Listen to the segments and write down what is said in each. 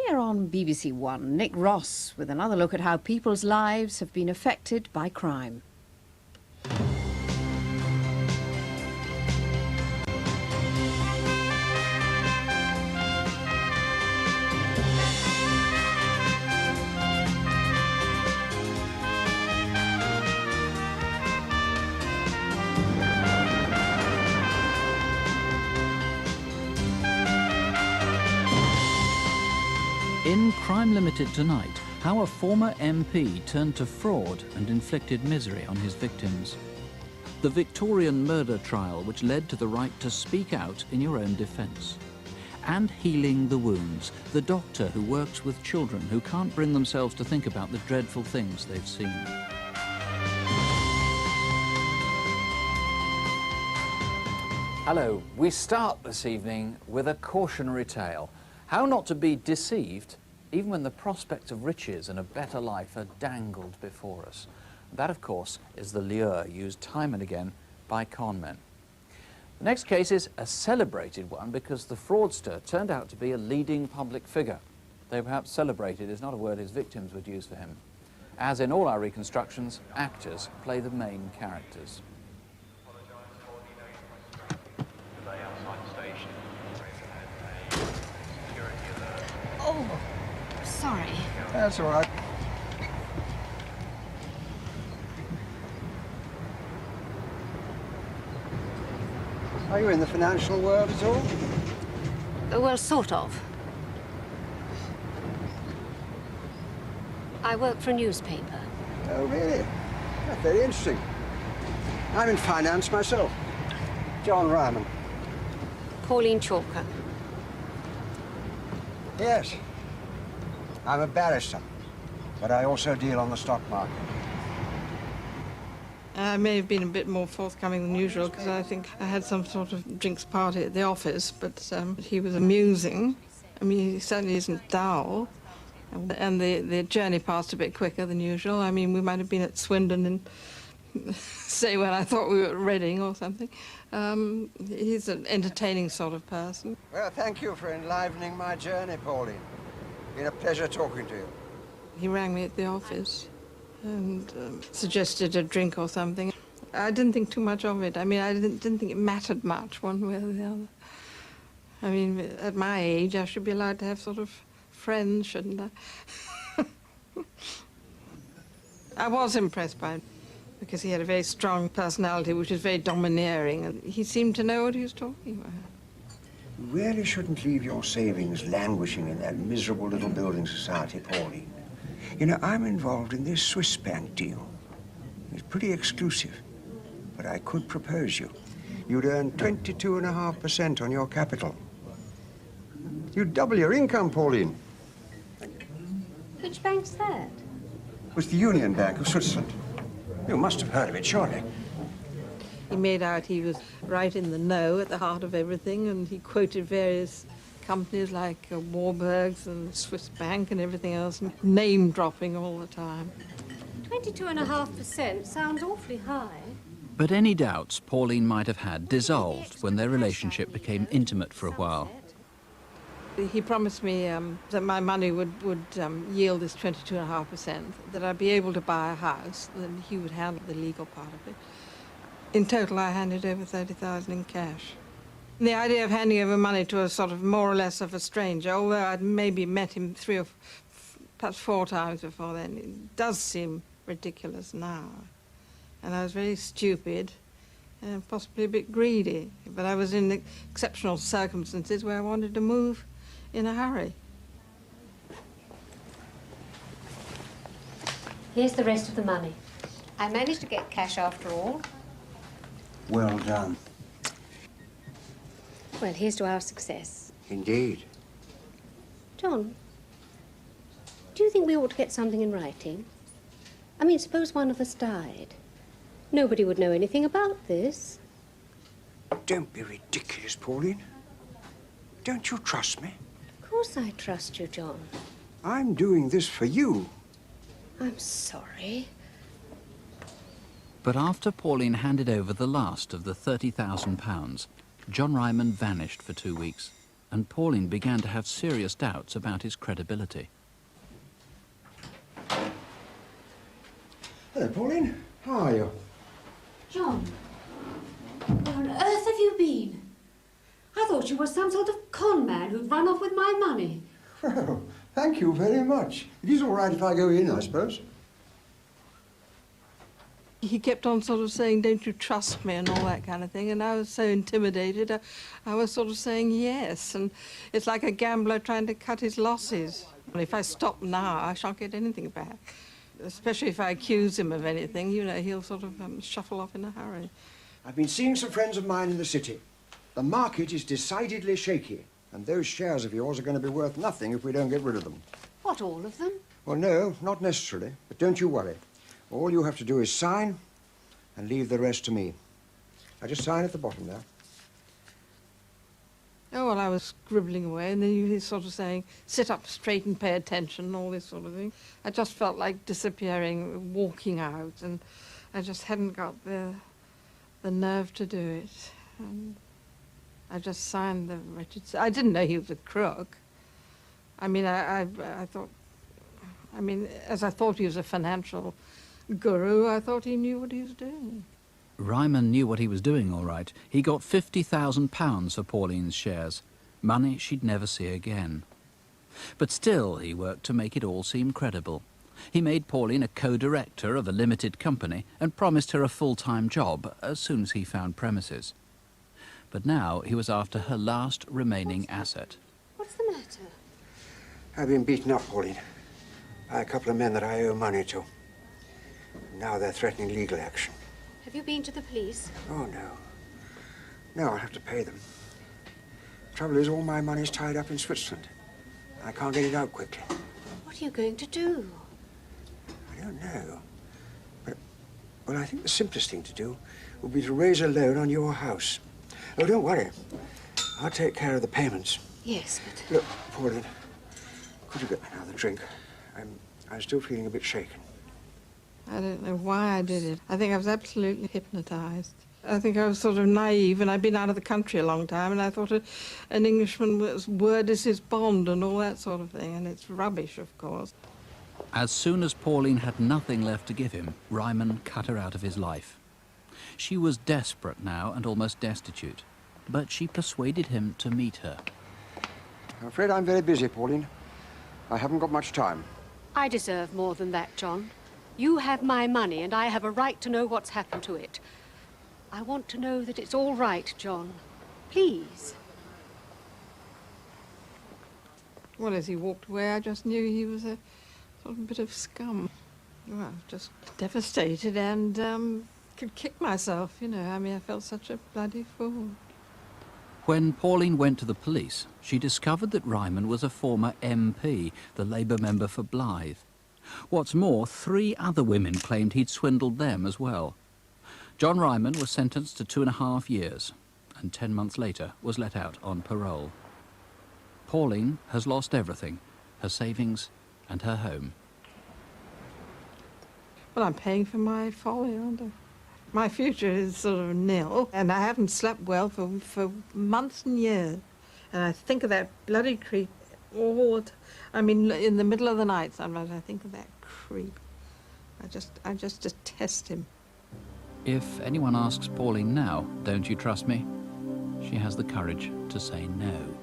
Here on BBC One, Nick Ross with another look at how people's lives have been affected by crime. In Crime Limited tonight, how a former MP turned to fraud and inflicted misery on his victims. The Victorian murder trial which led to the right to speak out in your own defence. And Healing the Wounds, the doctor who works with children who can't bring themselves to think about the dreadful things they've seen. Hello, we start this evening with a cautionary tale. How not to be deceived even when the prospect of riches and a better life are dangled before us. That, of course, is the lure used time and again by con men. The next case is a celebrated one because the fraudster turned out to be a leading public figure. Though perhaps celebrated is not a word his victims would use for him. As in all our reconstructions, actors play the main characters. Oh, sorry. That's all right. Are you in the financial world at all? Well, sort of. I work for a newspaper. Oh, really? That's very interesting. I'm in finance myself. John Ryman. Pauline Chalker. Yes. I'm a barrister, but I also deal on the stock market. I may have been a bit more forthcoming than usual because I think I had some sort of drinks party at the office, but he was amusing. I mean, he certainly isn't dull. And the journey passed a bit quicker than usual. I mean, we might have been at Swindon and say when I thought we were at Reading or something. He's an entertaining sort of person. Well, thank you for enlivening my journey, Pauline. Been a pleasure talking to you. He rang me at the office and suggested a drink or something. I didn't think too much of it. I mean, I didn't think it mattered much one way or the other. I mean, at my age, I should be allowed to have sort of friends, shouldn't I? I was impressed by him because he had a very strong personality, which was very domineering, and he seemed to know what he was talking about. You really shouldn't leave your savings languishing in that miserable little building society, Pauline. You know, I'm involved in this Swiss bank deal. It's pretty exclusive, but I could propose you. You'd earn 22.5% on your capital. You'd double your income, Pauline. Which bank's that? It was the Union Bank of Switzerland. You must have heard of it, surely. He made out he was right in the know at the heart of everything, and he quoted various companies like Warburg's and Swiss Bank and everything else, and name-dropping all the time. 22.5% sounds awfully high. But any doubts Pauline might have had dissolved when their relationship became intimate for a while. He promised me that my money would yield this 22.5%, that I'd be able to buy a house, that he would handle the legal part of it. In total, I handed over 30,000 in cash. The idea of handing over money to a sort of more or less of a stranger, although I'd maybe met him 3 or perhaps 4 times before then, it does seem ridiculous now. And I was very stupid and possibly a bit greedy, but I was in exceptional circumstances where I wanted to move in a hurry. Here's the rest of the money. I managed to get cash after all. Well done. Well, here's to our success. Indeed. John, do you think we ought to get something in writing? I mean, suppose one of us died. Nobody would know anything about this. Don't be ridiculous, Pauline. Don't you trust me? Of course I trust you, John. I'm doing this for you. I'm sorry. But after Pauline handed over the last of the £30,000, John Ryman vanished for 2 weeks. and Pauline began to have serious doubts about his credibility. Hello, Pauline. How are you? John, where on earth have you been? I thought you were some sort of con man who'd run off with my money. Well, thank you very much. It is all right if I go in, I suppose. He kept on sort of saying, don't you trust me, and all that kind of thing, and I was so intimidated, I was sort of saying yes, and it's like a gambler trying to cut his losses. And if I stop now, I shan't get anything back. Especially if I accuse him of anything, you know, he'll sort of shuffle off in a hurry. I've been seeing some friends of mine in the city. The market is decidedly shaky, and those shares of yours are going to be worth nothing if we don't get rid of them. What, all of them? Well, no, not necessarily, but don't you worry. All you have to do is sign and leave the rest to me. I just sign at the bottom there. Oh, well, I was scribbling away, and then he was sort of saying, sit up straight and pay attention, all this sort of thing. I just felt like disappearing, walking out, and I just hadn't got the nerve to do it. And I just signed the wretched... I didn't know he was a crook. I mean, I thought... I mean, as I thought he was a financial guru, I thought he knew what he was doing. Ryman knew what he was doing, all right. He got £50,000 for Pauline's shares, money she'd never see again. But still, he worked to make it all seem credible. He made Pauline a co-director of a limited company and promised her a full-time job as soon as he found premises. But now he was after her last remaining asset. What's the matter? I've been beaten up, Pauline, by a couple of men that I owe money to. Now they're threatening legal action. Have you been to the police? Oh, no. No, I'll have to pay them. Trouble is, all my money's tied up in Switzerland. I can't get it out quickly. What are you going to do? I don't know. But, well, I think the simplest thing to do would be to raise a loan on your house. Oh, don't worry. I'll take care of the payments. Yes, but... Look, Pauline, could you get me another drink? I'm still feeling a bit shaken. I don't know why I did it. I think I was absolutely hypnotized. I think I was sort of naive, and I'd been out of the country a long time, and I thought an Englishman's word is his bond and all that sort of thing, and it's rubbish, of course. As soon as Pauline had nothing left to give him, Ryman cut her out of his life. She was desperate now and almost destitute, but she persuaded him to meet her. I'm afraid I'm very busy, Pauline. I haven't got much time. I deserve more than that, John. You have my money, and I have a right to know what's happened to it. I want to know that it's all right, John. Please. Well, as he walked away, I just knew he was a sort of bit of scum. Well, I was just devastated and could kick myself, you know. I mean, I felt such a bloody fool. When Pauline went to the police, she discovered that Ryman was a former MP, the Labour member for Blythe. What's more, 3 other women claimed he'd swindled them as well. John Ryman was sentenced to 2.5 years, and 10 months later was let out on parole. Pauline has lost everything, her savings and her home. Well, I'm paying for my folly, aren't I? My future is sort of nil, and I haven't slept well for months and years. And I think of that bloody creep all the I mean, in the middle of the night sometimes I think of that creep. I just detest him. If anyone asks Pauline now, don't you trust me? She has the courage to say no.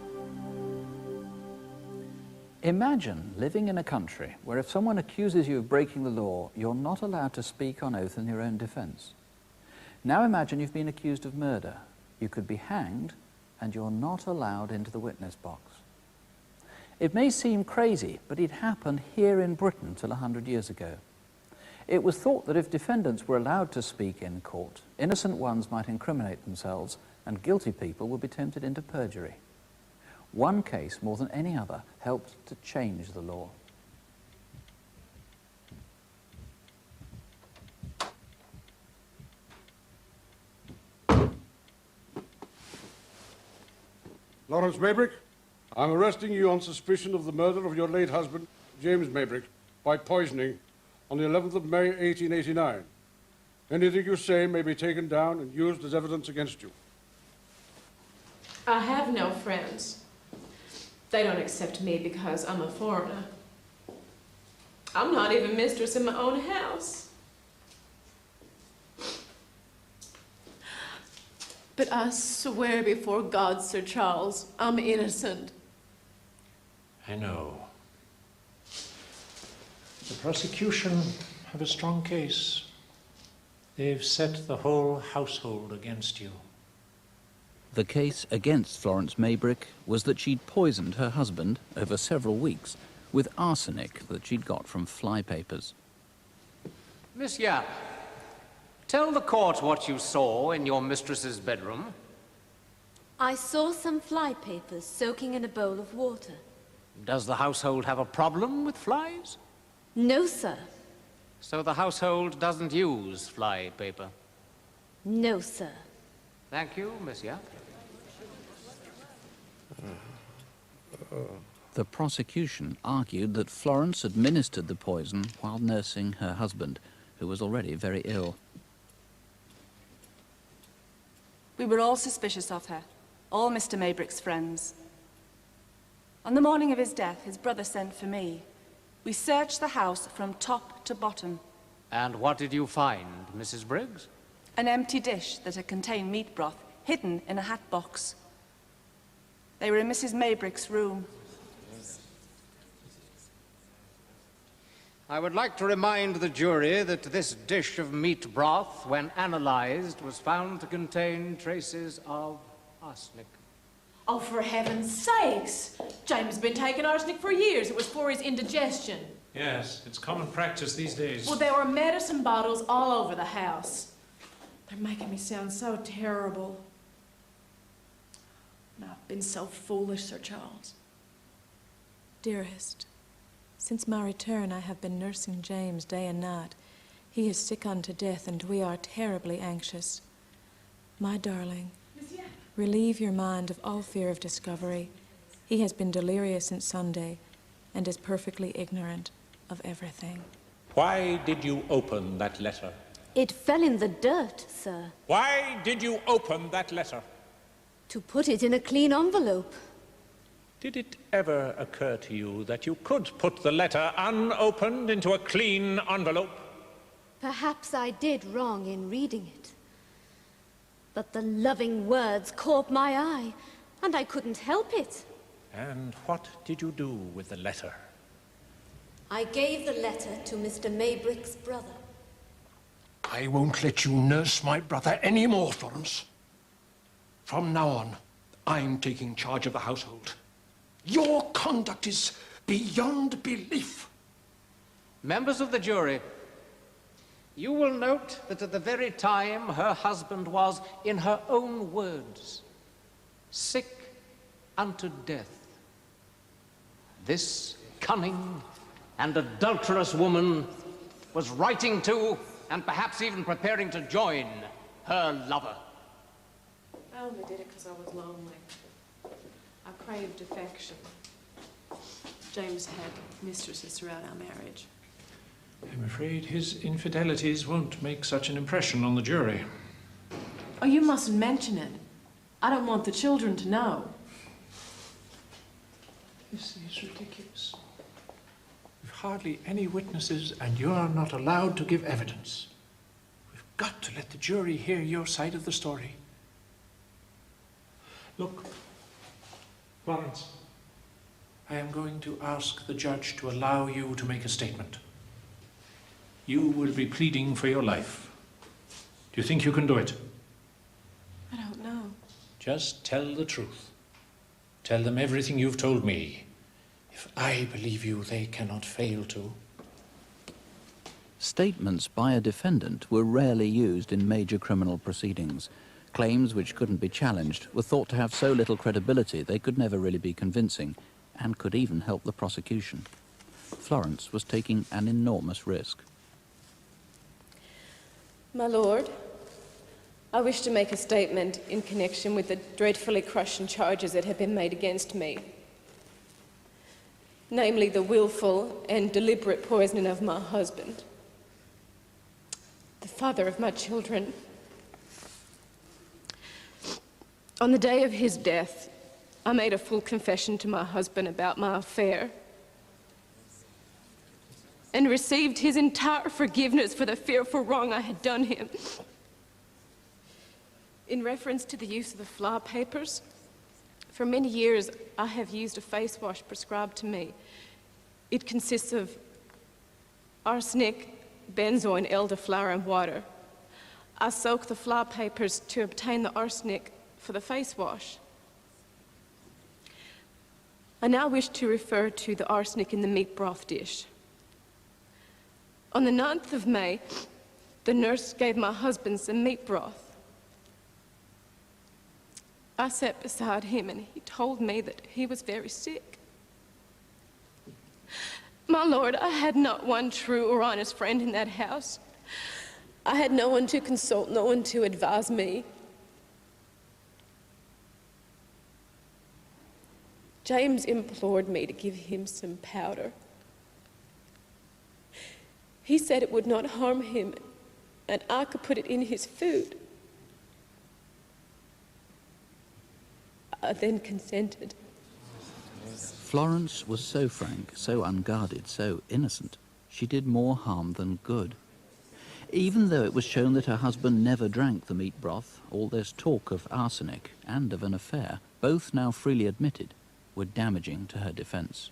Imagine living in a country where if someone accuses you of breaking the law, you're not allowed to speak on oath in your own defense. Now imagine you've been accused of murder. You could be hanged, and you're not allowed into the witness box. It may seem crazy, but it happened here in Britain till 100 years ago. It was thought that if defendants were allowed to speak in court, innocent ones might incriminate themselves and guilty people would be tempted into perjury. One case, more than any other, helped to change the law. Lawrence Maybrick, I'm arresting you on suspicion of the murder of your late husband, James Maybrick, by poisoning on the 11th of May, 1889. Anything you say may be taken down and used as evidence against you. I have no friends. They don't accept me because I'm a foreigner. I'm not even mistress in my own house. But I swear before God, Sir Charles, I'm innocent. I know. The prosecution have a strong case. They've set the whole household against you. The case against Florence Maybrick was that she'd poisoned her husband over several weeks with arsenic that she'd got from flypapers. Miss Yap, tell the court what you saw in your mistress's bedroom. I saw some flypapers soaking in a bowl of water. Does the household have a problem with flies? No, sir. So the household doesn't use flypaper? No, sir. Thank you, Miss Yap. The prosecution argued that Florence administered the poison while nursing her husband, who was already very ill. We were all suspicious of her, all Mr. Maybrick's friends. On the morning of his death, his brother sent for me. We searched the house from top to bottom. And what did you find, Mrs. Briggs? An empty dish that had contained meat broth, hidden in a hat box. They were in Mrs. Maybrick's room. I would like to remind the jury that this dish of meat broth, when analyzed, was found to contain traces of arsenic. Oh, for heaven's sakes! James has been taking arsenic for years. It was for his indigestion. Yes, it's common practice these days. Well, there were medicine bottles all over the house. They're making me sound so terrible. And I've been so foolish, Sir Charles. Dearest, since my return I have been nursing James day and night. He is sick unto death and we are terribly anxious. My darling, relieve your mind of all fear of discovery. He has been delirious since Sunday and is perfectly ignorant of everything. Why did you open that letter? It fell in the dirt, sir. Why did you open that letter? To put it in a clean envelope. Did it ever occur to you that you could put the letter unopened into a clean envelope? Perhaps I did wrong in reading it. But the loving words caught my eye, and I couldn't help it. And what did you do with the letter? I gave the letter to Mr. Maybrick's brother. I won't let you nurse my brother any more, Florence. From now on, I'm taking charge of the household. Your conduct is beyond belief. Members of the jury, you will note that at the very time her husband was, in her own words, sick unto death, this cunning and adulterous woman was writing to, and perhaps even preparing to join, her lover. I only did it because I was lonely. I craved affection. James had mistresses throughout our marriage. I'm afraid his infidelities won't make such an impression on the jury. Oh, you mustn't mention it. I don't want the children to know. This is ridiculous. We've hardly any witnesses, and you're not allowed to give evidence. We've got to let the jury hear your side of the story. Look, Florence, I am going to ask the judge to allow you to make a statement. You will be pleading for your life. Do you think you can do it? I don't know. Just tell the truth. Tell them everything you've told me. If I believe you, they cannot fail to. Statements by a defendant were rarely used in major criminal proceedings. Claims which couldn't be challenged were thought to have so little credibility they could never really be convincing, and could even help the prosecution. Florence was taking an enormous risk. My lord, I wish to make a statement in connection with the dreadfully crushing charges that have been made against me. Namely, the willful and deliberate poisoning of my husband, the father of my children. On the day of his death, I made a full confession to my husband about my affair and received his entire forgiveness for the fearful wrong I had done him. In reference to the use of the flour papers, for many years I have used a face wash prescribed to me. It consists of arsenic, benzoin, elderflower and water. I soak the flour papers to obtain the arsenic for the face wash. I now wish to refer to the arsenic in the meat broth dish. On the 9th of May, the nurse gave my husband some meat broth. I sat beside him and he told me that he was very sick. My lord, I had not one true or honest friend in that house. I had no one to consult, no one to advise me. James implored me to give him some powder. He said it would not harm him and I could put it in his food. I then consented. Florence was so frank, so unguarded, so innocent. She did more harm than good. Even though it was shown that her husband never drank the meat broth, all this talk of arsenic and of an affair, both now freely admitted, were damaging to her defence.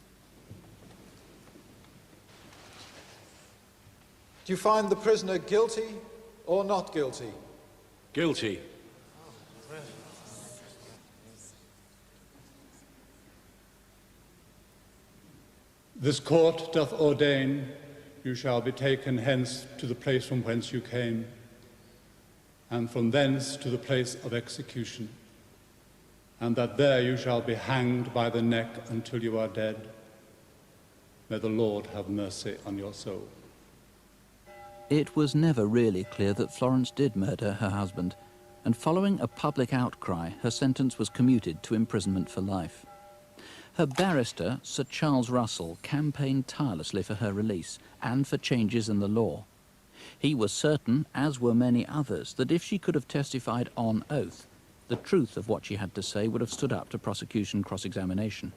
Do you find the prisoner guilty or not guilty? Guilty. This court doth ordain you shall be taken hence to the place from whence you came, and from thence to the place of execution, and that there you shall be hanged by the neck until you are dead. May the Lord have mercy on your soul. It was never really clear that Florence did murder her husband, and following a public outcry, her sentence was commuted to imprisonment for life. Her barrister, Sir Charles Russell, campaigned tirelessly for her release and for changes in the law. He was certain, as were many others, that if she could have testified on oath, the truth of what she had to say would have stood up to prosecution cross-examination.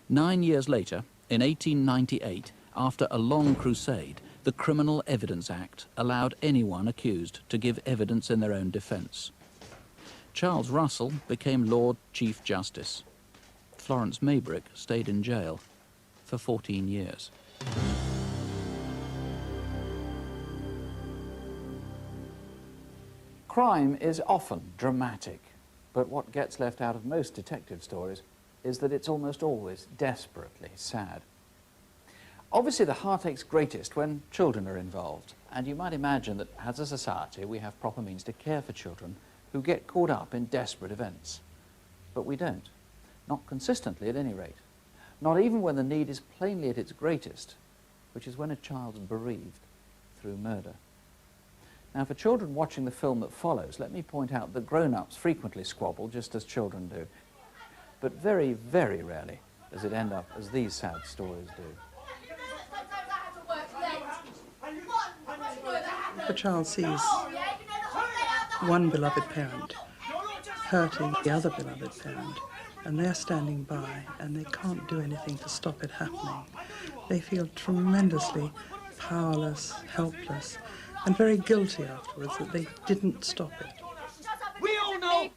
9 years later, in 1898, after a long crusade, the Criminal Evidence Act allowed anyone accused to give evidence in their own defence. Charles Russell became Lord Chief Justice. Florence Maybrick stayed in jail for 14 years. Crime is often dramatic, but what gets left out of most detective stories is that it's almost always desperately sad. Obviously, the heart aches greatest when children are involved, and you might imagine that as a society we have proper means to care for children who get caught up in desperate events. But we don't. Not consistently, at any rate. Not even when the need is plainly at its greatest, which is when a child's bereaved through murder. Now, for children watching the film that follows, let me point out that grown-ups frequently squabble, just as children do. But very, very rarely does it end up as these sad stories do. The child sees one beloved parent hurting the other beloved parent, and they're standing by and they can't do anything to stop it happening. They feel tremendously powerless, helpless, and very guilty afterwards that they didn't stop it. We all know!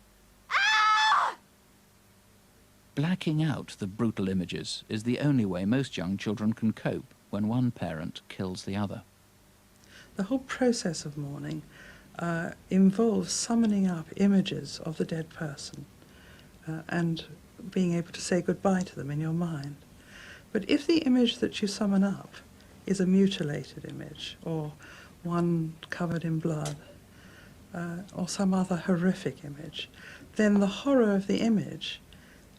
Blacking out the brutal images is the only way most young children can cope when one parent kills the other. The whole process of mourning involves summoning up images of the dead person and being able to say goodbye to them in your mind. But if the image that you summon up is a mutilated image, or one covered in blood, or some other horrific image, then the horror of the image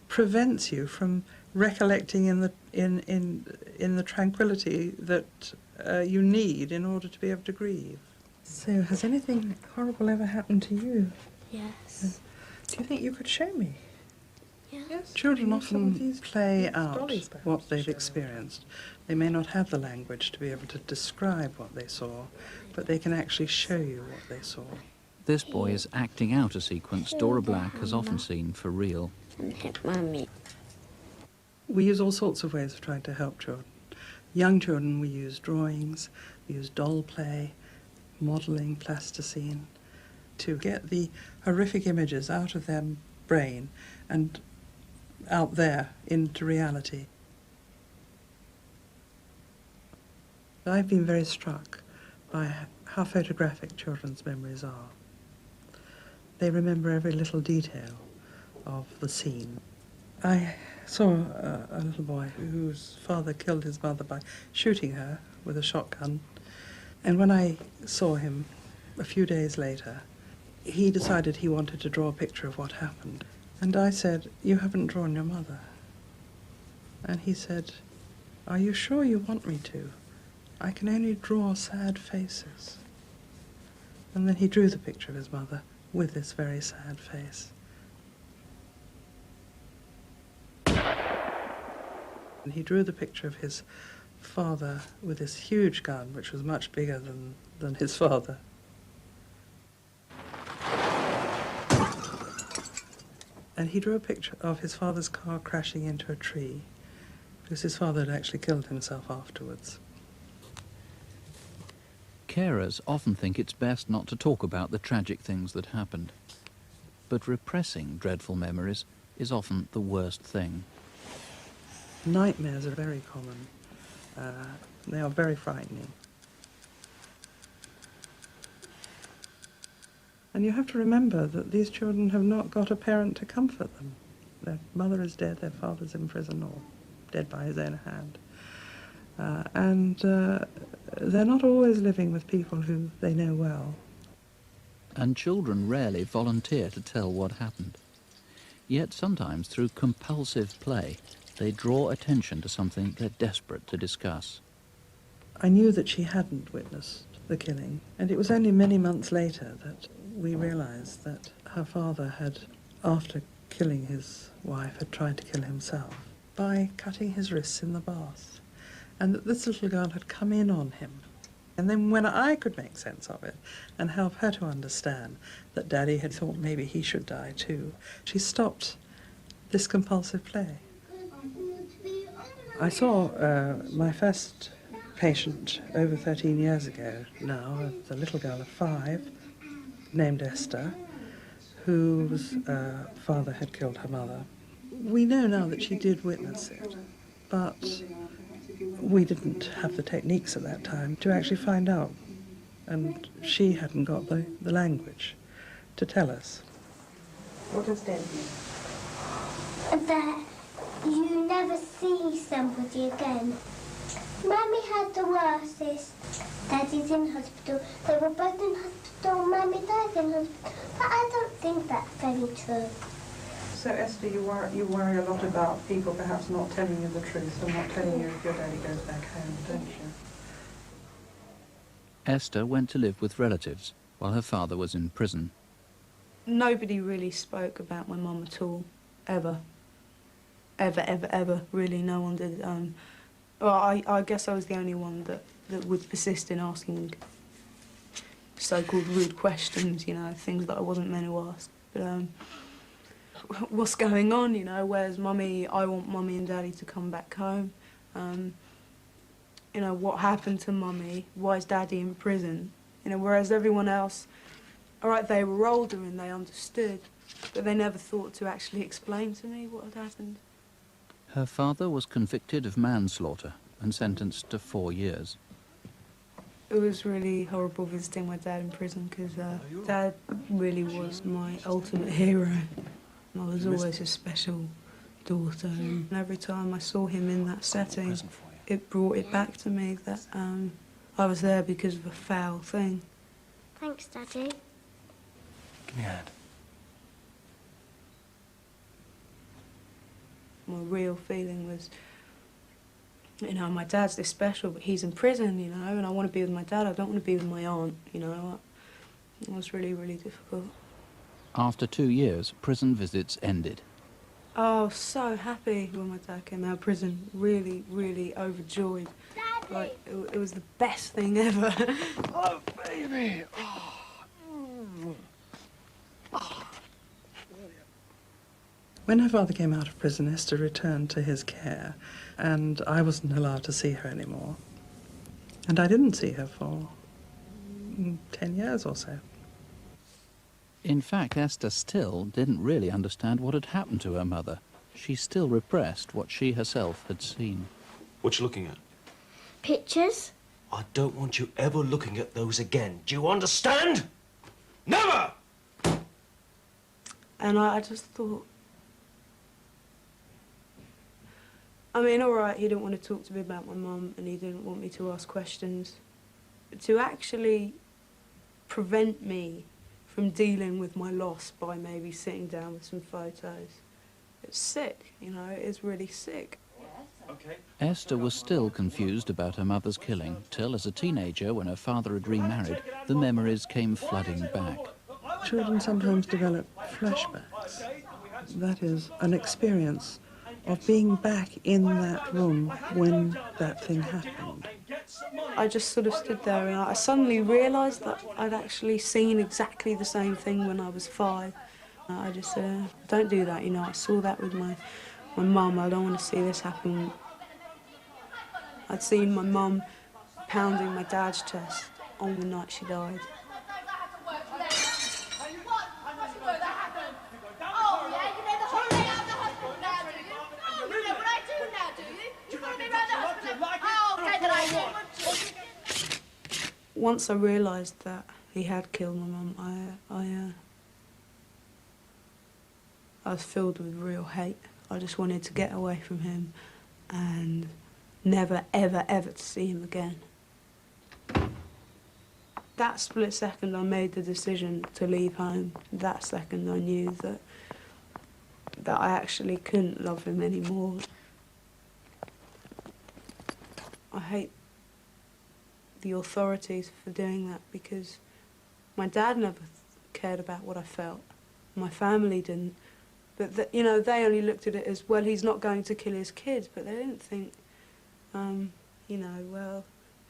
prevents you from recollecting in the tranquility that you need in order to be able to grieve. So, has anything horrible ever happened to you? Yes. Do you think you could show me? Yes. Children often play out what they've experienced. They may not have the language to be able to describe what they saw, but they can actually show you what they saw. This boy is acting out a sequence Dora Black has often seen for real. Mummy. We use all sorts of ways of trying to help children. Young children, we use drawings, we use doll play, modelling, plasticine, to get the horrific images out of their brain and out there into reality. I've been very struck by how photographic children's memories are. They remember every little detail of the scene. I saw a little boy whose father killed his mother by shooting her with a shotgun. And when I saw him a few days later, he decided he wanted to draw a picture of what happened. And I said, "You haven't drawn your mother." And he said, "Are you sure you want me to? I can only draw sad faces." And then he drew the picture of his mother with this very sad face. And he drew the picture of his father with this huge gun, which was much bigger than his father. And he drew a picture of his father's car crashing into a tree, because his father had actually killed himself afterwards. Carers often think it's best not to talk about the tragic things that happened. But repressing dreadful memories is often the worst thing. Nightmares are very common. They are very frightening. And you have to remember that these children have not got a parent to comfort them. Their mother is dead, their father's in prison or dead by his own hand. And they're not always living with people who they know well. And children rarely volunteer to tell what happened. Yet sometimes, through compulsive play, they draw attention to something they're desperate to discuss. I knew that she hadn't witnessed the killing, and it was only many months later that we realized that her father had, after killing his wife, had tried to kill himself by cutting his wrists in the bath, and that this little girl had come in on him. And then when I could make sense of it and help her to understand that Daddy had thought maybe he should die too, she stopped this compulsive play. I saw my first patient over 13 years ago now, a little girl of 5, named Esther, whose father had killed her mother. We know now that she did witness it, but we didn't have the techniques at that time to actually find out, and she hadn't got the language to tell us. What does dead mean? That you never see somebody again. Mummy had the worstest. Daddy's in hospital. They were both in hospital. Mummy died in hospital. But I don't think that's very true. So, Esther, you worry a lot about people perhaps not telling you the truth and not telling you if your daddy goes back home, don't you? Esther went to live with relatives while her father was in prison. Nobody really spoke about my mum at all, ever. Ever, really, no one did. Well, I guess I was the only one that would persist in asking so-called rude questions, you know, things that I wasn't meant to ask. But, what's going on, you know, where's Mummy? I want Mummy and Daddy to come back home. You know, what happened to Mummy? Why is Daddy in prison? You know, whereas everyone else, all right, they were older and they understood, but they never thought to actually explain to me what had happened. Her father was convicted of manslaughter and sentenced to 4 years. It was really horrible visiting my dad in prison because Dad really was my ultimate hero. I was always a special daughter, and every time I saw him in that setting, it brought it back to me that I was there because of a foul thing. Thanks, Daddy. Give me a hand. My real feeling was, you know, my dad's this special, but he's in prison, you know, and I want to be with my dad. I don't want to be with my aunt, you know. It was really, really difficult. After 2 years, prison visits ended. Oh, I was so happy when my dad came out of prison. Really, really overjoyed. Daddy! Like, it was the best thing ever. Oh, baby! When her father came out of prison, Esther returned to his care, and I wasn't allowed to see her anymore. And I didn't see her for 10 years or so. In fact, Esther still didn't really understand what had happened to her mother. She still repressed what she herself had seen. What you looking at? Pictures? I don't want you ever looking at those again. Do you understand? Never! And I just thought... I mean, all right, he didn't want to talk to me about my mum and he didn't want me to ask questions. But to actually prevent me from dealing with my loss by maybe sitting down with some photos, it's sick, you know, it is really sick. Esther was still confused about her mother's killing, till as a teenager, when her father had remarried, the memories came flooding back. Children sometimes develop flashbacks. That is, an experience of being back in that room when that thing happened. I just sort of stood there and I suddenly realised that I'd actually seen exactly the same thing when I was 5. I just said, don't do that, you know, I saw that with my mum, I don't want to see this happen. I'd seen my mum pounding my dad's chest on the night she died. Once I realised that he had killed my mum, I was filled with real hate. I just wanted to get away from him and never, ever, ever to see him again. That split second I made the decision to leave home. That second I knew that I actually couldn't love him anymore. I hate the authorities for doing that because my dad never cared about what I felt. My family didn't. But, you know, they only looked at it as, well, he's not going to kill his kids, but they didn't think, you know, well,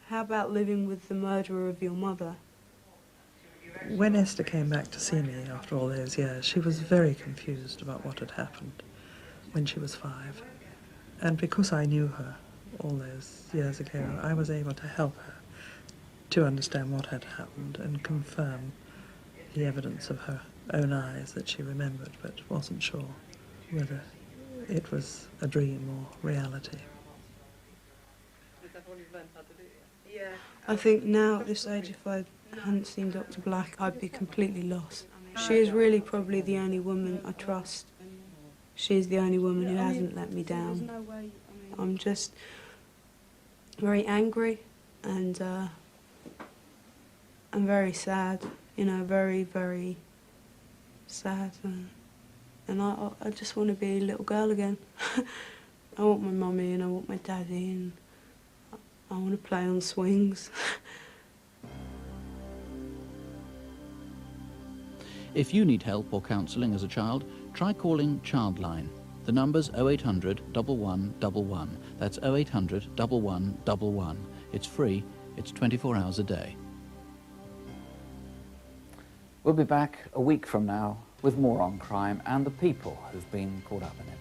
how about living with the murderer of your mother? When Esther came back to see me after all those years, she was very confused about what had happened when she was 5. And because I knew her all those years ago, I was able to help her to understand what had happened and confirm the evidence of her own eyes that she remembered, but wasn't sure whether it was a dream or reality. I think now at this age, if I hadn't seen Dr. Black, I'd be completely lost. She is really probably the only woman I trust. She's the only woman who hasn't let me down. I'm just very angry and I'm very sad, you know, very, very sad. And I just want to be a little girl again. I want my mummy and I want my daddy and I want to play on swings. If you need help or counselling as a child, try calling Childline. The number's 0800 1111. That's 0800 1111. It's free, it's 24 hours a day. We'll be back a week from now with more on crime and the people who've been caught up in it.